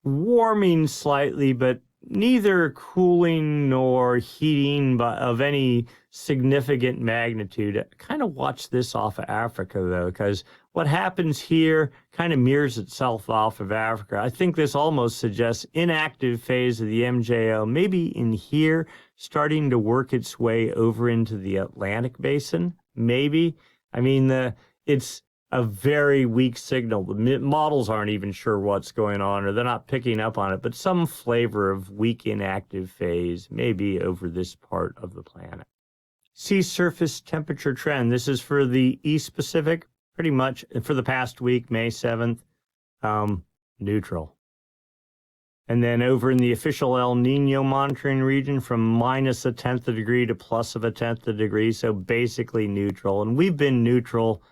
Warming slightly, but neither cooling nor heating of any significant magnitude. Kind of watch this off of Africa, though, because what happens here kind of mirrors itself off of Africa. I think this almost suggests inactive phase of the MJO, maybe in here, starting to work its way over into the Atlantic basin, maybe. I mean, it's a very weak signal. The models aren't even sure what's going on, or they're not picking up on it, but some flavor of weak inactive phase maybe over this part of the planet. Sea surface temperature trend. This is for the East Pacific, pretty much for the past week, May 7th, neutral. And then over in the official El Nino monitoring region, from -0.1 degree to +0.1 degree, so basically neutral. And we've been neutral.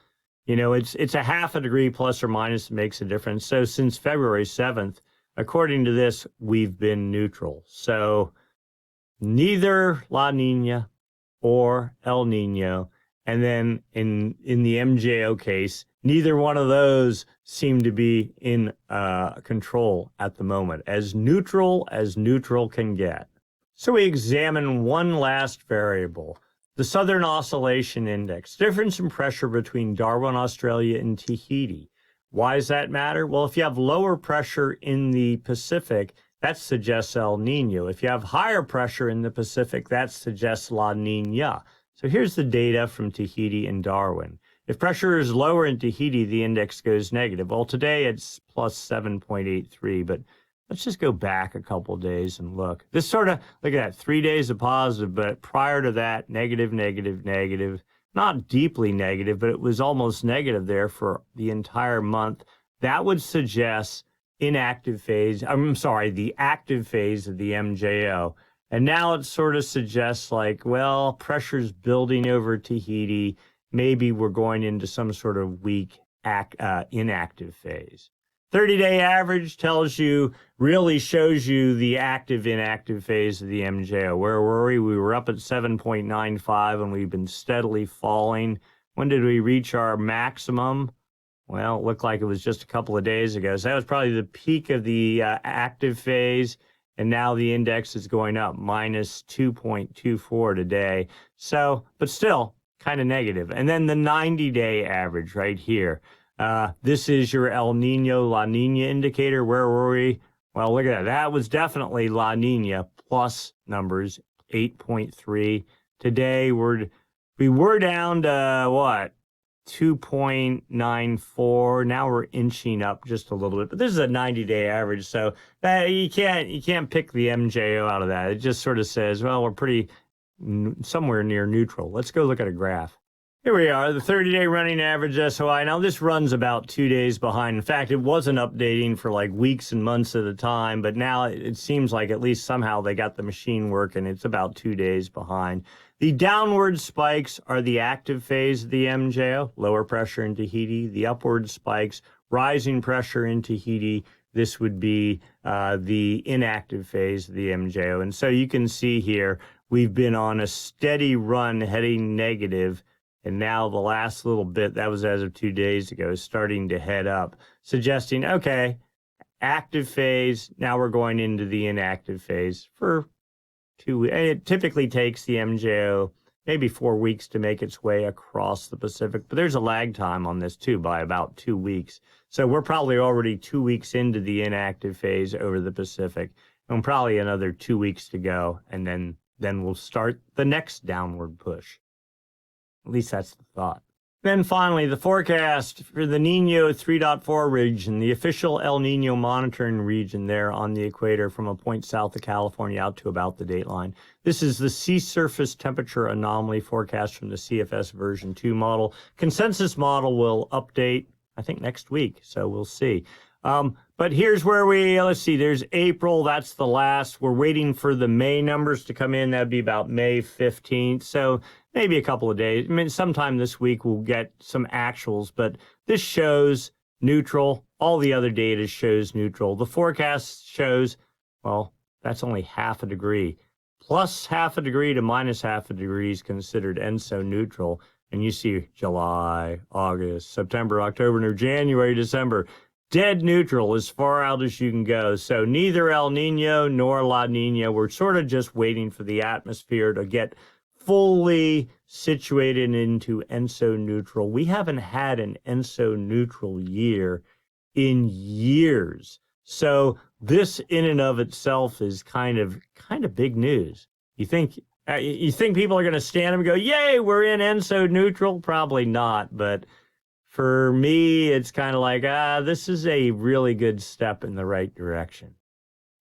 You know, it's a 0.5 degree plus or minus makes a difference. So since February 7th, according to this, we've been neutral. So neither La Nina or El Nino. And then in the MJO case, neither one of those seem to be in control at the moment, as neutral can get. So we examine one last variable, the Southern Oscillation Index, difference in pressure between Darwin, Australia, and Tahiti. Why does that matter? Well, if you have lower pressure in the Pacific, that suggests El Nino. If you have higher pressure in the Pacific, that suggests La Nina. So here's the data from Tahiti and Darwin. If pressure is lower in Tahiti, the index goes negative. Well, today it's +7.83, but let's just go back a couple days and look. This sort of, look at that, 3 days of positive, but prior to that, negative, negative, negative. Not deeply negative, but it was almost negative there for the entire month. That would suggest inactive phase, the active phase of the MJO. And now it sort of suggests like, well, pressure's building over Tahiti. Maybe we're going into some sort of weak inactive phase. 30-day average tells you, really shows you the active-inactive phase of the MJO. Where were we? We were up at 7.95 and we've been steadily falling. When did we reach our maximum? Well, it looked like it was just a couple of days ago. So that was probably the peak of the active phase. And now the index is going up, -2.24 today. So, but still kind of negative. And then the 90-day average right here. This is your El Nino, La Nina indicator. Where were we? Well, look at that. That was definitely La Nina plus numbers, 8.3. Today, we were down to what? 2.94. Now we're inching up just a little bit, but this is a 90-day average, so you can't pick the MJO out of that. It just sort of says, well, we're pretty somewhere near neutral. Let's go look at a graph. Here we are, the 30-day running average SOI. Now this runs about 2 days behind. In fact, it wasn't updating for like weeks and months at a time, but now it seems like at least somehow they got the machine working. It's about 2 days behind. The downward spikes are the active phase of the MJO, lower pressure in Tahiti. The upward spikes, rising pressure in Tahiti. This would be the inactive phase of the MJO. And so you can see here, we've been on a steady run heading negative. And now the last little bit, that was as of 2 days ago, is starting to head up, suggesting, okay, active phase, now we're going into the inactive phase for 2 weeks. And it typically takes the MJO maybe 4 weeks to make its way across the Pacific. But there's a lag time on this too, by about 2 weeks. So we're probably already 2 weeks into the inactive phase over the Pacific, and probably another 2 weeks to go. And then we'll start the next downward push. At least that's the thought. Then finally, the forecast for the Nino 3.4 region, the official El Nino monitoring region there on the equator from a point south of California out to about the dateline. This is the sea surface temperature anomaly forecast from the CFS version 2 model. Consensus model will update, I think, next week, so we'll see. But here's where let's see, there's April, that's the last. We're waiting for the May numbers to come in. That'd be about May 15th. So maybe a couple of days. I mean, sometime this week we'll get some actuals, but this shows neutral. All the other data shows neutral. The forecast shows, well, that's only 0.5 degree. Plus 0.5 degree to -0.5 degree is considered ENSO neutral. And you see July, August, September, October, January, December. Dead neutral as far out as you can go. So neither El Nino nor La Nina. We're sort of just waiting for the atmosphere to get fully situated into ENSO neutral. We haven't had an ENSO neutral year in years. So this in and of itself is kind of big news. You think people are going to stand up and go, yay, we're in ENSO neutral? Probably not, but For me, it's kind of like, this is a really good step in the right direction.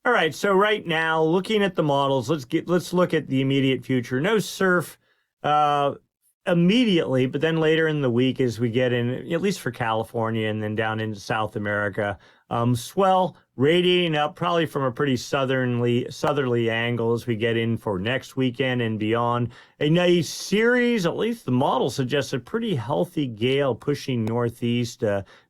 All right, so right now, looking at the models, let's look at the immediate future. No surf immediately, but then later in the week as we get in, at least for California and then down into South America, swell radiating up probably from a pretty southerly angle as we get in for next weekend and beyond. A nice series, at least the model suggests a pretty healthy gale pushing northeast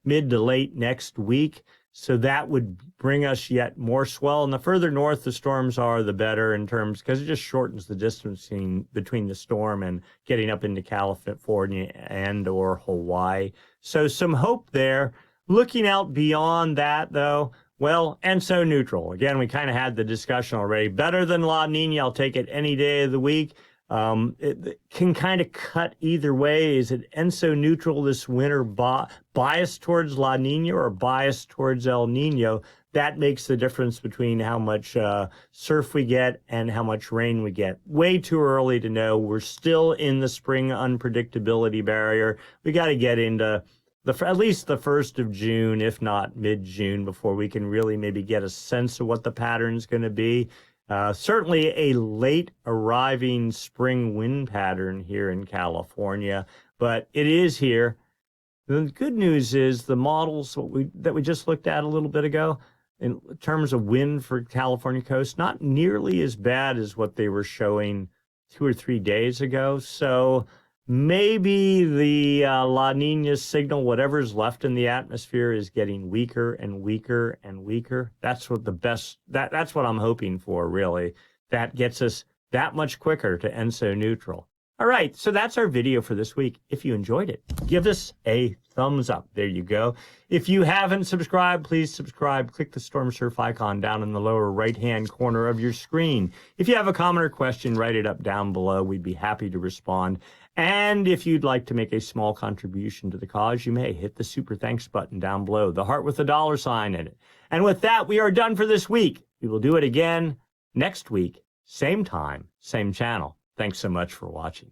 mid to late next week. So that would bring us yet more swell. And the further north the storms are, the better in terms, because it just shortens the distance between the storm and getting up into California and or Hawaii. So some hope there. Looking out beyond that, though, well, ENSO neutral. Again, we kind of had the discussion already. Better than La Nina. I'll take it any day of the week. It can kind of cut either way. Is it ENSO neutral this winter, biased towards La Nina or biased towards El Nino? That makes the difference between how much surf we get and how much rain we get. Way too early to know. We're still in the spring unpredictability barrier. We got to get into at least the 1st of June, if not mid-June, before we can really maybe get a sense of what the pattern's going to be. Certainly a late arriving spring wind pattern here in California, but it is here. The good news is the models that we just looked at a little bit ago, in terms of wind for California coast, not nearly as bad as what they were showing 2 or 3 days ago. So maybe the La Nina signal, whatever's left in the atmosphere, is getting weaker and weaker and weaker. That's what that's what I'm hoping for, really. That gets us that much quicker to ENSO neutral. All right, so that's our video for this week. If you enjoyed it, give us a thumbs up. There you go. If you haven't subscribed, please subscribe. Click the StormSurf icon down in the lower right-hand corner of your screen. If you have a comment or question, write it up down below. We'd be happy to respond. And if you'd like to make a small contribution to the cause, you may hit the super thanks button down below, the heart with the $sign in it. And with that, we are done for this week. We will do it again next week, same time, same channel. Thanks so much for watching.